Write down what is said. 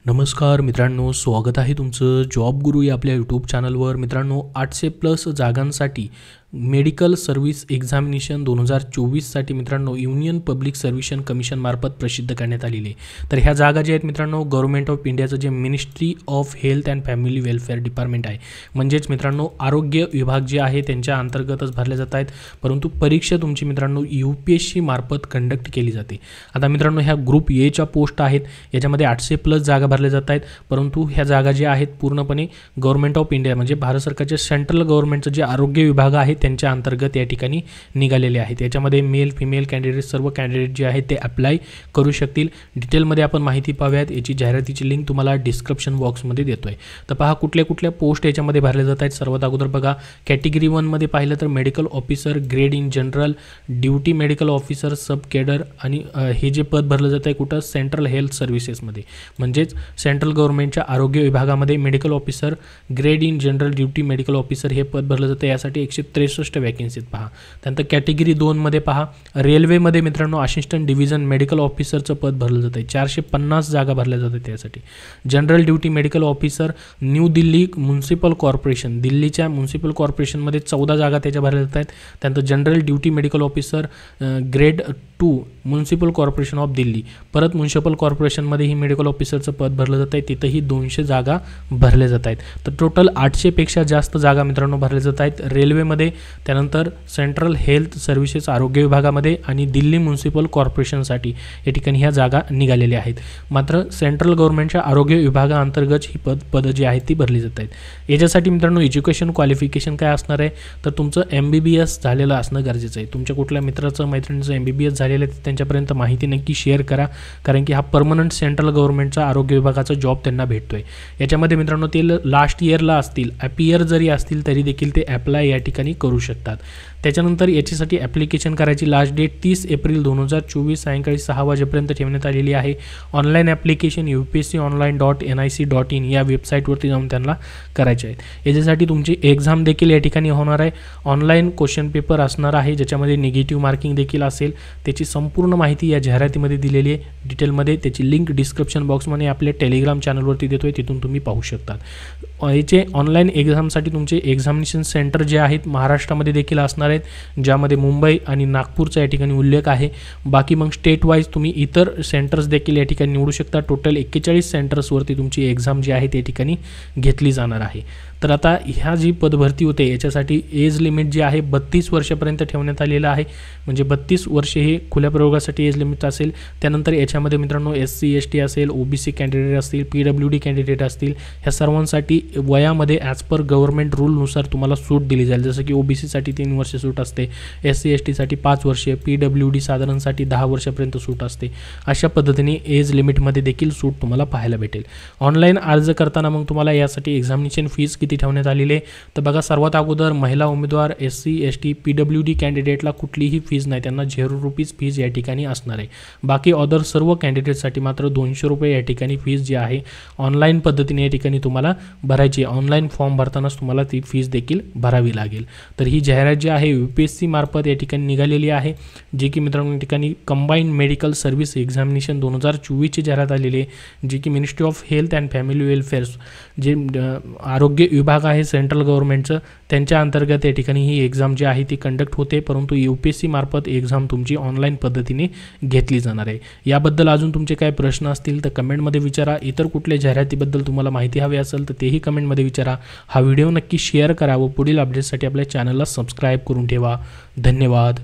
नमस्कार मित्रांनो, स्वागत आहे तुमचं जॉब गुरु या आपल्या यूट्यूब चॅनलवर. मित्रांनो, 800+ जागांसाठी मेडिकल सर्व्हिस एक्झामिनेशन 2024साठी मित्रांनो युनियन पब्लिक सर्व्हिस कमिशनमार्फत प्रसिद्ध करण्यात आलेली आहे. तर ह्या जागा ज्या आहेत मित्रांनो, गव्हर्नमेंट ऑफ इंडियाचं जे ministry of health and family welfare department आहे, म्हणजेच मित्रांनो आरोग्य विभाग जे आहे त्यांच्या अंतर्गतच भरले जात आहेत. परंतु परीक्षा तुमची मित्रांनो UPSC मार्फत कंडक्ट केली जाते. आता मित्रांनो, ह्या ग्रुप Aच्या पोस्ट आहेत, याच्यामध्ये 800+ जागा भरल्या जात आहेत. परंतु ह्या जागा ज्या आहेत पूर्णपणे गव्हर्नमेंट ऑफ इंडिया म्हणजे भारत सरकारचे सेंट्रल गव्हर्नमेंटचं जे आरोग्य विभाग आहे त्यांच्या अंतर्गत या ठिकाणी निघालेले आहेत. याच्यामध्ये मेल फिमेल कॅन्डिडेट सर्व कॅन्डिडेट जे आहेत ते अप्लाय करू शकतील. डिटेलमध्ये आपण माहिती पाहूयात. याची जाहिरातीची लिंक तुम्हाला डिस्क्रिप्शन बॉक्समध्ये देतोय. तर पहा कुठल्या कुठल्या पोस्ट याच्यामध्ये भरल्या जात आहेत. सर्वात अगोदर बघा, कॅटेगरी 1मध्ये पाहिलं तर medical officer grade in general duty medical officer sub cadre, आणि हे जे पद भरलं जात आहे कुठं, सेंट्रल हेल्थ सर्व्हिसेसमध्ये म्हणजेच सेंट्रल गव्हर्नमेंटच्या आरोग्य विभागामध्ये medical officer grade in general duty medical officer हे पद भरलं जातं. यासाठी 163 वॅकेन्सीत पहा. त्यानंतर कॅटेगरी 2मध्ये पहा, रेल्वेमध्ये मित्रांनो असिस्टंट डिव्हिजन मेडिकल ऑफिसरचं पद भरलं जातं आहे. 450 जागा भरल्या जातात त्यासाठी. General duty medical officer new Delhi municipal corporation, दिल्लीच्या म्युन्सिपल कॉर्पोरेशनमध्ये 14 जागा त्याच्या भरल्या जात आहेत. त्यानंतर general duty medical officer grade 2 municipal corporation of Delhi, परत म्युन्सिपल कॉर्पोरेशनमध्ये ही मेडिकल ऑफिसरचं पद भरलं जात आहे. तिथंही 200 जागा भरल्या जात आहेत. तर टोटल 800पेक्षा जास्त जागा मित्रांनो भरल्या जात आहेत रेल्वेमध्ये, त्यानंतर सेंट्रल हेल्थ सर्व्हिसेस आरोग्य विभागामध्ये आणि दिल्ली म्युन्सिपल कॉर्पोरेशनसाठी या ठिकाणी ह्या जागा निघालेल्या आहेत. मात्र सेंट्रल गव्हर्नमेंटच्या आरोग्य विभागाअंतर्गत ही पदं जी आहेत ती भरली जात आहेत. याच्यासाठी मित्रांनो एज्युकेशन क्वालिफिकेशन काय असणार आहे, तर तुमचं MBBS झालेलं असणं गरजेचं आहे. तुमच्या कुठल्या मित्राचं मैत्रिणीचं MBBS झालेलं आहे त्यांच्यापर्यंत माहिती नक्की शेअर करा, कारण की हा परमनंट सेंट्रल गव्हर्नमेंटचा आरोग्य विभागाचा जॉब त्यांना भेटतोय. याच्यामध्ये मित्रांनो ते लास्ट इयरला असतील, अपीयर जरी असतील तरी देखील ते अप्लाय या ठिकाणी करू शकतात. त्याच्यानंतर याच्यासाठी ॲप्लिकेशन करायची लास्ट डेट 30 एप्रिल 2024 सायंकाळी 6 वाजेपर्यंत ठेवण्यात आलेली आहे. ऑनलाईन ॲप्लिकेशन upsconline.nic.in या वेबसाईटवरती जाऊन त्यांना करायचे आहेत. याच्यासाठी तुमची एक्झाम देखील या ठिकाणी होणार आहे. ऑनलाईन क्वेश्चन पेपर असणार आहे ज्याच्यामध्ये निगेटिव्ह मार्किंग देखील असेल. त्याची संपूर्ण माहिती या जाहिरातीमध्ये दिलेली आहे डिटेलमध्ये. त्याची लिंक डिस्क्रिप्शन बॉक्समध्ये आपल्या टेलिग्राम चॅनलवरती देतोय, तिथून तुम्ही पाहू शकता. याचे ऑनलाईन एक्झामसाठी तुमचे एक्झामिनेशन सेंटर जे आहेत महाराष्ट्रामध्ये देखील असणार आहेत, ज्यामध्ये मुंबई आणि नागपूरचा या ठिकाणी उल्लेख आहे. बाकी मग स्टेट वाईज तुम्ही इतर सेंटर्स देखील या ठिकाणी निवडू शकता. टोटल 41 सेंटर्सवरती तुमची एक्झाम जी आहे त्या ठिकाणी घेतली जाणार आहे. तर आता ह्या जी पदभरती होते याच्यासाठी एज लिमिट जे आहे 32 वर्षापर्यंत ठेवण्यात आलेलं आहे. म्हणजे 32 वर्षे हे खुल्या प्रयोगासाठी एज लिमिट असेल. त्यानंतर याच्यामध्ये मित्रांनो SC ST असेल, OBC कॅन्डिडेट असतील, PWD कॅन्डिडेट असतील, ह्या सर्वांसाठी वयामध्ये ॲज पर गव्हर्नमेंट रूलनुसार तुम्हाला सूट दिली जाईल. जसं की OBCसाठी 3 वर्ष सूट असते, SC STसाठी 5 वर्षे, PWD साधारणसाठी 10 वर्षापर्यंत सूट असते. अशा पद्धतीने एज लिमिटमध्ये देखील सूट तुम्हाला पाहायला भेटेल. ऑनलाईन अर्ज करताना मग तुम्हाला यासाठी एक्झामिनेशन फीस किती ठेवण्यात आलेली आहे, तर बघा सर्वात अगोदर महिला उमेदवार SC ST PWD कॅन्डिडेटला कुठलीही फीज नाही, त्यांना ₹0 फीज या ठिकाणी असणार आहे. बाकी अदर सर्व कॅन्डिडेटसाठी मात्र ₹200 या ठिकाणी फीज जी आहे ऑनलाईन पद्धतीने या ठिकाणी तुम्हाला भरायची आहे. ऑनलाईन फॉर्म भरतानाच तुम्हाला ती फीज देखील भरावी लागेल. तर ही जाहिरात जी आहे UPSC मार्फत या ठिकाणी निघालेली आहे, जी की मित्रांनो या ठिकाणी कंबाईंड मेडिकल सर्व्हिस एक्झामिनेशन 2024ची जाहिरात आलेली आहे, जी की ministry of health and family welfare जे आरोग्य विभाग आहे सेंट्रल गव्हर्नमेंटचं त्यांच्या अंतर्गत या ठिकाणी ही एक्झाम जी आहे ती कंडक्ट होते. परंतु UPSC मार्फत एक्झाम तुमची ऑनलाईन पद्धतीने घेतली जाणार आहे. याबद्दल अजून तुमचे काय प्रश्न असतील तर कमेंटमध्ये विचारा. इतर कुठल्या जाहिरातीबद्दल तुम्हाला माहिती हवी असेल तर तेही कमेंटमध्ये विचारा. हा व्हिडिओ नक्की शेअर करा व पुढील अपडेट्ससाठी आपल्या चॅनलला सबस्क्राईब करून ठेवा. धन्यवाद.